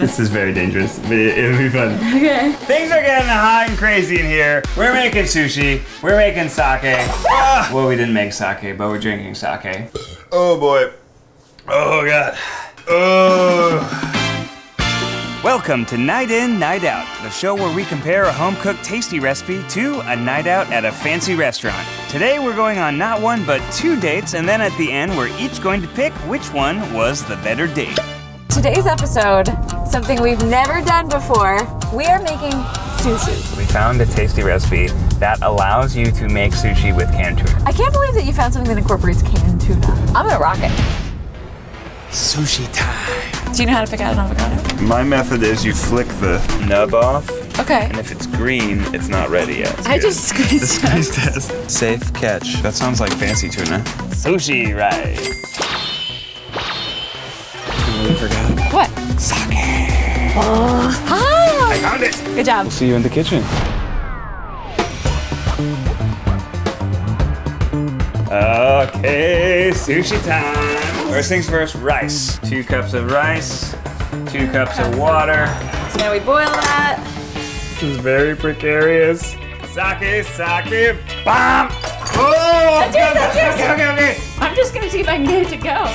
This is very dangerous, but it'll be fun. Okay. Things are getting hot and crazy in here. We're making sushi. We're making sake. Well, we didn't make sake, but we're drinking sake. Oh boy. Oh God. Oh. Welcome to Night In, Night Out, the show where we compare a home-cooked tasty recipe to a night out at a fancy restaurant. Today we're going on not one, but 2 dates, and then at the end we're each going to pick which one was the better date. Today's episode, something we've never done before, we are making sushi. We found a tasty recipe that allows you to make sushi with canned tuna. I can't believe that you found something that incorporates canned tuna. I'm gonna rock it. Sushi time. Do you know how to pick out an avocado? My method is you flick the nub off. Okay. And if it's green, it's not ready yet. I just squeezed the squeeze test. Safe catch. That sounds like fancy tuna. Sushi rice. We forgot. What? Sake. Oh. Hi. I found it. Good job. See you in the kitchen. Okay, sushi time. First things first, rice. 2 cups of rice, 2 cups of water. So now we boil that. This is very precarious. Sake, sake, bomb! Oh! That's yours. Okay. I'm just gonna see if I can get it to go.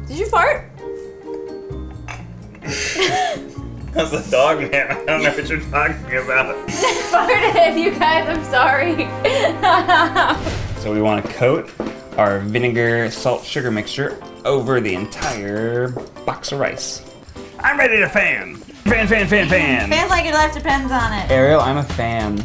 Did you fart? That's a dog man. I don't know what you're talking about. Farted, you guys, I'm sorry. So we want to coat our vinegar, salt, sugar mixture over the entire box of rice. I'm ready to fan. Fan. Feels like your life depends on it. Ariel, I'm a fan.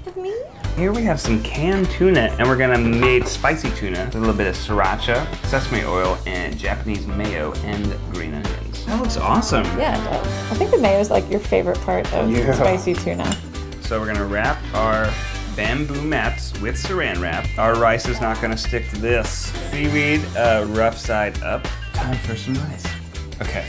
Of me? Here we have some canned tuna, and we're gonna make spicy tuna with a little bit of sriracha, sesame oil, and Japanese mayo and green onions. That looks awesome. Yeah, it does. I think the mayo is like your favorite part of spicy tuna. So we're gonna wrap our bamboo mats with saran wrap. Our rice is not gonna stick to this. Seaweed, rough side up. Time for some rice. Okay,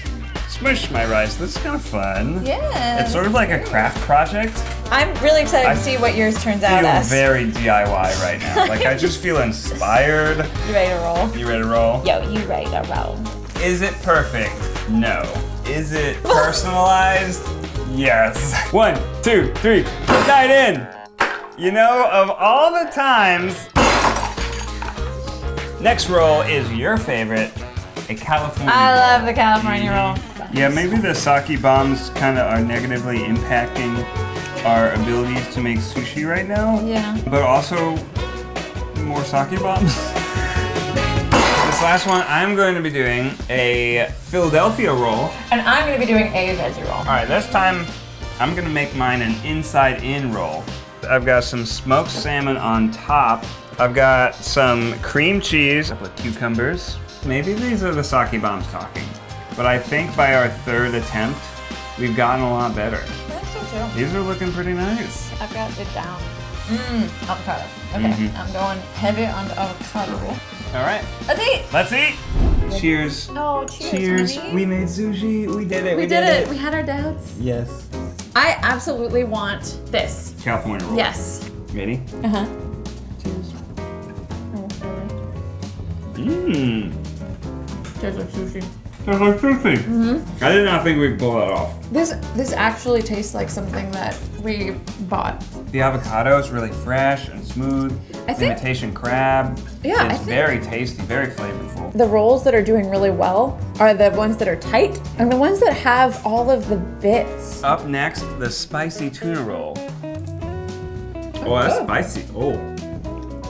smush my rice. This is kind of fun. Yeah. It's sort of like a craft project. I'm really excited to see what yours turns out I as. feel very DIY right now. Like I just feel inspired. You ready to roll? You ready to roll? Yo, you ready to roll? Is it perfect? No. Is it personalized? Yes. 1, 2, 3. Night in. You know, of all the times, next roll is your favorite, a California roll. I love the California roll. Yeah, maybe the sake bombs kind of are negatively impacting our abilities to make sushi right now. Yeah. But also, more sake bombs. This last one, I'm going to be doing a Philadelphia roll. And I'm going to be doing a veggie roll. All right, this time, I'm going to make mine an inside-in roll. I've got some smoked salmon on top. I've got some cream cheese with cucumbers. Maybe these are the sake bombs talking. But I think by our 3rd attempt, we've gotten a lot better. I think so too. These are looking pretty nice. I've got it down. Avocado. Okay, I'm going heavy on the avocado. All right. Let's eat. Let's eat. Cheers. Oh, cheers. Cheers. Honey. We made sushi. We did it. We did it. We had our doubts. Yes. I absolutely want this. California roll. Yes. Ready? Uh-huh. Cheers. Mmm. Tastes like sushi. Tastes like sushi. I did not think we'd pull that off. This actually tastes like something that we bought. The avocado is really fresh and smooth. I think- Imitation crab. Yeah, It's very tasty, very flavorful. The rolls that are doing really well are the ones that are tight and the ones that have all of the bits. Up next, the spicy tuna roll. Oh, that's spicy. Oh.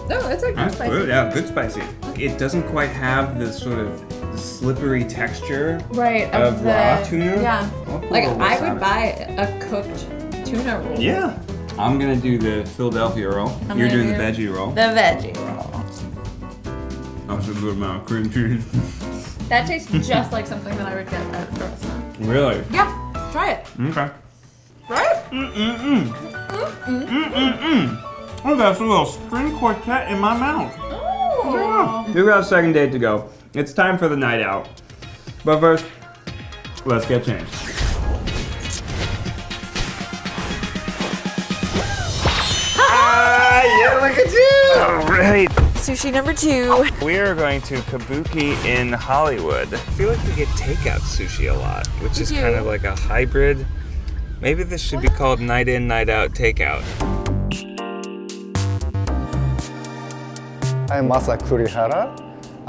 No, it's like That's spicy. good. Yeah, good spicy. It doesn't quite have the sort of slippery texture Right, of raw tuna. Yeah. I'll put Like a little I wasabi. would buy a cooked tuna roll. Yeah. I'm gonna do the Philadelphia roll. You're gonna doing the do veggie roll. The veggie roll. That's a good amount of cream cheese. That tastes just like something that I would get at a restaurant. Really? Yeah, try it. Okay. Try it. Oh, that's a little string quartet in my mouth. Oh. We've got a second date to go. It's time for the night out. But first, let's get changed. Yeah, look at you! All right. sushi number 2. We are going to Kabuki in Hollywood. I feel like we get takeout sushi a lot, which is kind of like a hybrid. Maybe this should be called night in, night out takeout. I'm Masa Kurihara,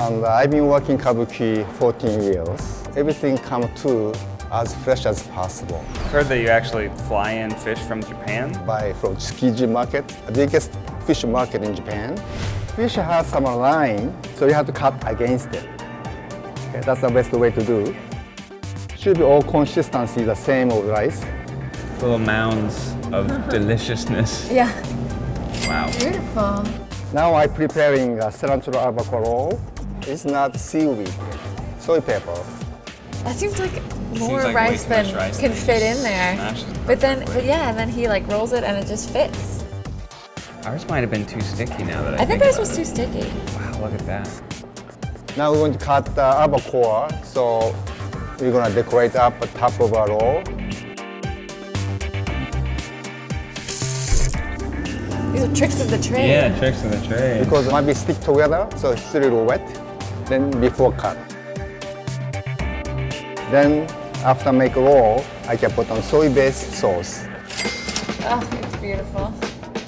and I've been working Kabuki 14 years. Everything comes to as fresh as possible. I've heard that you actually fly in fish from Japan. Buy from Tsukiji market, the biggest fish market in Japan. Fish has some line, so you have to cut against it. Okay, that's the best way to do. Should be all consistency the same of rice. Little mounds of deliciousness. Yeah. Wow. Beautiful. Now I'm preparing a cilantro albacore roll. It's not seaweed, soy pepper. That seems like more like way rice too than much rice can than fit you in there. smash it But perfectly. yeah, and then he like rolls it and it just fits. Ours might have been too sticky now that I think ours was too sticky. Wow, look at that. Now we're going to cut the albacore, so we're going to decorate up the top of our roll. These are tricks of the trade. Yeah, tricks of the trade. Because it might be stick together, so it's a little wet. Then before cut. Then after make a roll, I can put on soy-based sauce. Oh, it's beautiful.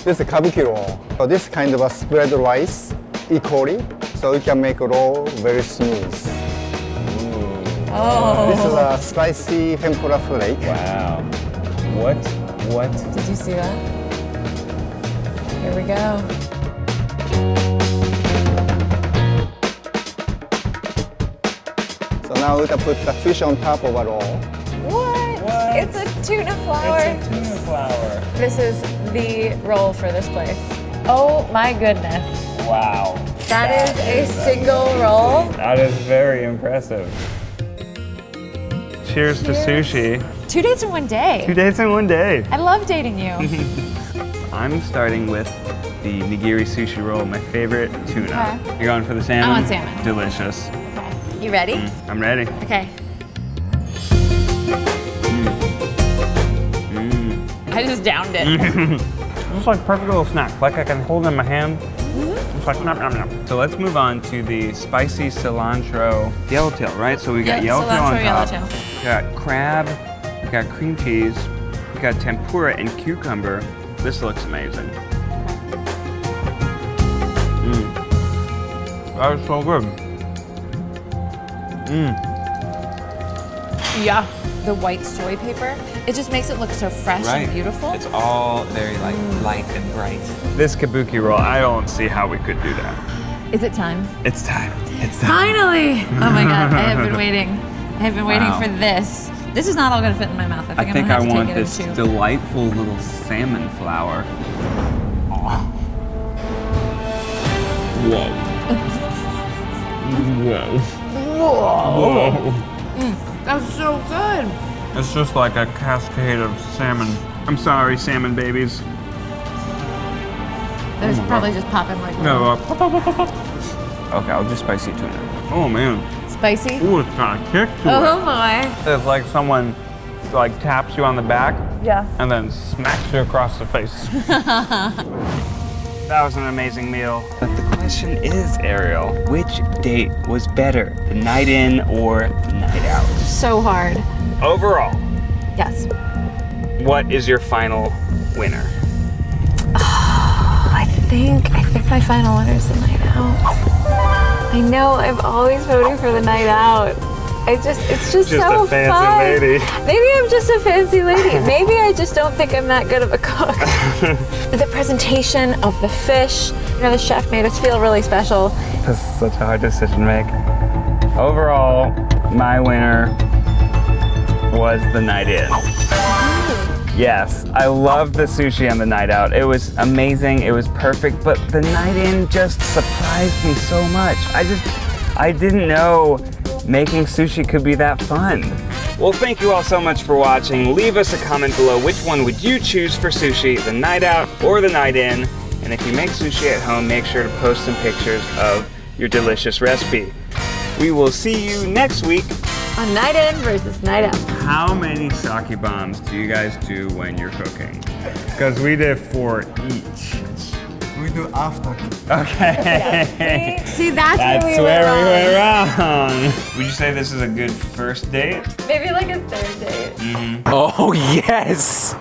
This is a kabuki roll. So this kind of a spread rice equally, so you can make a roll very smooth. Oh. This is a spicy tempura flake. Wow. What? Did you see that? Here we go. So now we can put the fish on top of a roll. What? It's a tuna flower. It's a tuna flower. This is the roll for this place. Oh my goodness. Wow. That is a single roll. That is very impressive. Cheers to sushi. 2 dates in 1 day. 2 days in 1 day. I love dating you. I'm starting with the nigiri sushi roll, my favorite tuna. Okay. You're going for the salmon? I want salmon. Delicious. You ready? I'm ready. Okay. I just downed it. It's like a perfect little snack. Like I can hold it in my hand. It's like nom nom nom. So let's move on to the spicy cilantro yellowtail, right? So we got yellowtail on top. Yellowtail. We got crab, we got cream cheese, we got tempura and cucumber. This looks amazing. That is so good. Yeah. The white soy paper, it just makes it look so fresh and beautiful. It's all very like light and bright. This kabuki roll, I don't see how we could do that. Is it time? It's time. It's time. Finally! Oh my God, I have been waiting. I have been waiting Wow. for this. This is not all gonna fit in my mouth. I think I want to this take it in 2. delightful little salmon flour. Oh. Whoa. Whoa. Whoa. That's so good. It's just like a cascade of salmon. I'm sorry, salmon babies. There's probably just popping like No. Okay, I'll just spicy tuna. Oh man. spicy. Ooh, it's got a kick to Oh it. boy. It's like someone like taps you on the back Yeah. and then smacks you across the face. That was an amazing meal. But the question is, Ariel, which date was better, the night in or the night out? So hard. Overall, Yes. what is your final winner? I think my final winner is the night out. I know, I'm always voting for the night out. It's just so a fancy fun. lady. Maybe I'm just a fancy lady. Maybe I just don't think I'm that good of a cook. The presentation of the fish, you know, the chef made us feel really special. This is such a hard decision to make. Overall, my winner was the night in. Yes, I loved the sushi on the night out. It was amazing, it was perfect, but the night in just surprised me so much. I didn't know making sushi could be that fun. Well, thank you all so much for watching. Leave us a comment below. Which one would you choose for sushi, the night out or the night in? And if you make sushi at home, make sure to post some pictures of your delicious recipe. We will see you next week. On night in versus night out. How many sake bombs do you guys do when you're cooking? Because we did 4 each. we do after. Okay. See, that's That's where we where went we went wrong. Would you say this is a good first date? Maybe like a third date. Oh, yes!